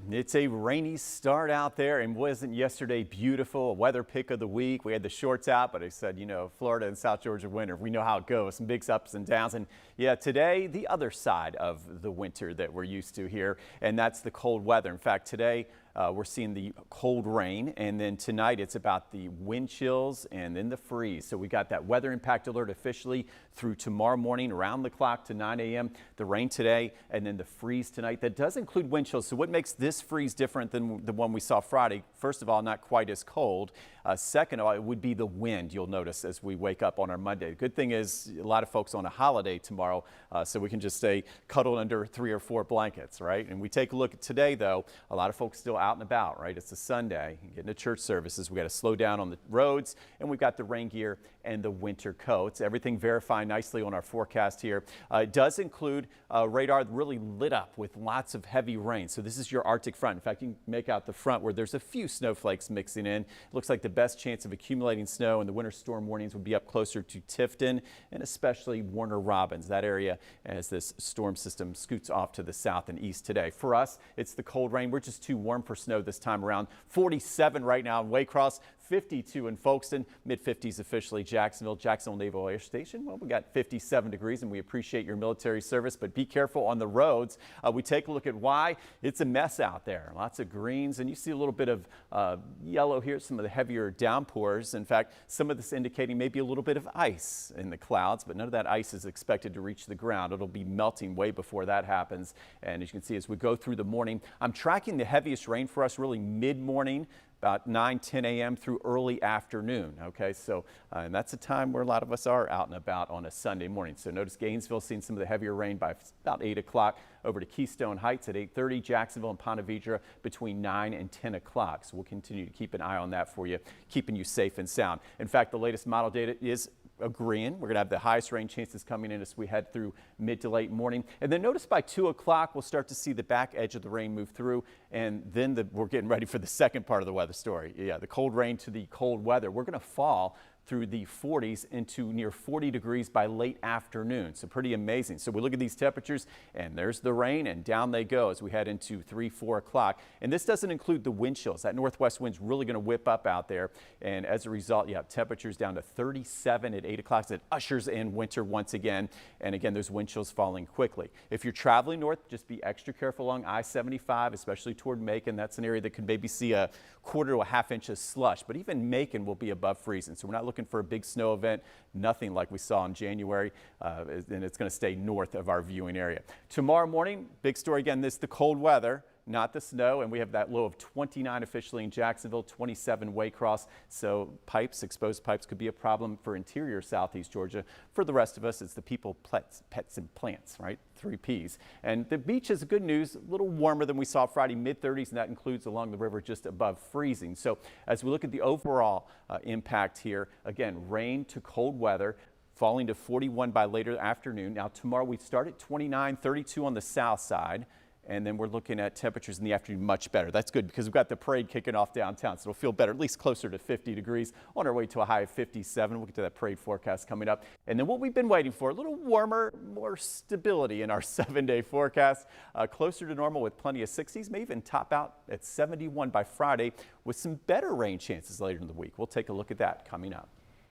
It's a rainy start out there, and wasn't yesterday beautiful? A weather pick of the week. We had the shorts out, but I said, you know, Florida and South Georgia winter, we know how it goes. Some big ups and downs. And yeah, today, the other side of the winter that we're used to here, and that's the cold weather. In fact, today, we're seeing the cold rain, and then tonight it's about the wind chills and then the freeze. So we got that weather impact alert officially through tomorrow morning around the clock to 9 a.m. The rain today and then the freeze tonight. That does include wind chills. So what makes this freeze different than the one we saw Friday? First of all, not quite as cold. Second of all, it would be the wind, you'll notice, as we wake up on our Monday. The good thing is a lot of folks on a holiday tomorrow, so we can just stay cuddled under 3 or 4 blankets, right? And we take a look at today, though, a lot of folks still out and about, right? It's a Sunday, getting to church services. We got to slow down on the roads, and we've got the rain gear and the winter coats. Everything verified nicely on our forecast here. It does include radar really lit up with lots of heavy rain. So this is your Arctic front. In fact, you can make out the front where there's a few snowflakes mixing in. It looks like the best chance of accumulating snow and the winter storm warnings would be up closer to Tifton and especially Warner Robins, that area, as this storm system scoots off to the south and east today. For us, it's the cold rain. We're just too warm for snow this time around. 47 right now in Waycross, 52 in Folkestone, mid-50s officially Jacksonville Naval Air Station. Well, we got 57 degrees, and we appreciate your military service, but be careful on the roads. We take a look at why it's a mess out there. Lots of greens, and you see a little bit of yellow here, some of the heavier downpours. In fact, some of this indicating maybe a little bit of ice in the clouds, but none of that ice is expected to reach the ground. It'll be melting way before that happens. And as you can see, as we go through the morning, I'm tracking the heaviest rain for us really mid-morning, about 9-10 a.m. through early afternoon. Okay, so and that's a time where a lot of us are out and about on a Sunday morning. So notice Gainesville seeing some of the heavier rain by about 8 o'clock, over to Keystone Heights at 8:30, Jacksonville and Ponte Vedra between 9 and 10 o'clock. So we'll continue to keep an eye on that for you, keeping you safe and sound. In fact, the latest model data is agreeing. We're going to have the highest rain chances coming in as we head through mid to late morning. And then notice by 2 o'clock, we'll start to see the back edge of the rain move through. And then we're getting ready for the second part of the weather story. Yeah, the cold rain to the cold weather. We're going to fall through the 40s into near 40 degrees by late afternoon. So pretty amazing. So we look at these temperatures, and there's the rain, and down they go as we head into 3-4 o'clock. And this doesn't include the wind chills. That northwest wind's really going to whip up out there. And as a result, you have temperatures down to 37 at 8 o'clock. So it ushers in winter once again. And again, those wind chills falling quickly. If you're traveling north, just be extra careful along I-75, especially toward Macon. That's an area that could maybe see a quarter to a half inch of slush. But even Macon will be above freezing. So we're not looking for a big snow event, nothing like we saw in January, and it's going to stay north of our viewing area. Tomorrow morning, big story again, this the cold weather, not the snow, and we have that low of 29 officially in Jacksonville, 27 Waycross. So exposed pipes could be a problem for interior southeast Georgia. For the rest of us, it's the people, pets, and plants, right? 3 Ps. And the beach is good news, a little warmer than we saw Friday, mid-30s, and that includes along the river just above freezing. So as we look at the overall impact here, again, rain to cold weather, falling to 41 by later afternoon. Now tomorrow we start at 29, 32 on the south side. And then we're looking at temperatures in the afternoon much better. That's good because we've got the parade kicking off downtown, so it'll feel better, at least closer to 50 degrees on our way to a high of 57. We'll get to that parade forecast coming up. And then what we've been waiting for, a little warmer, more stability in our 7-day forecast, closer to normal with plenty of 60s, may even top out at 71 by Friday with some better rain chances later in the week. We'll take a look at that coming up.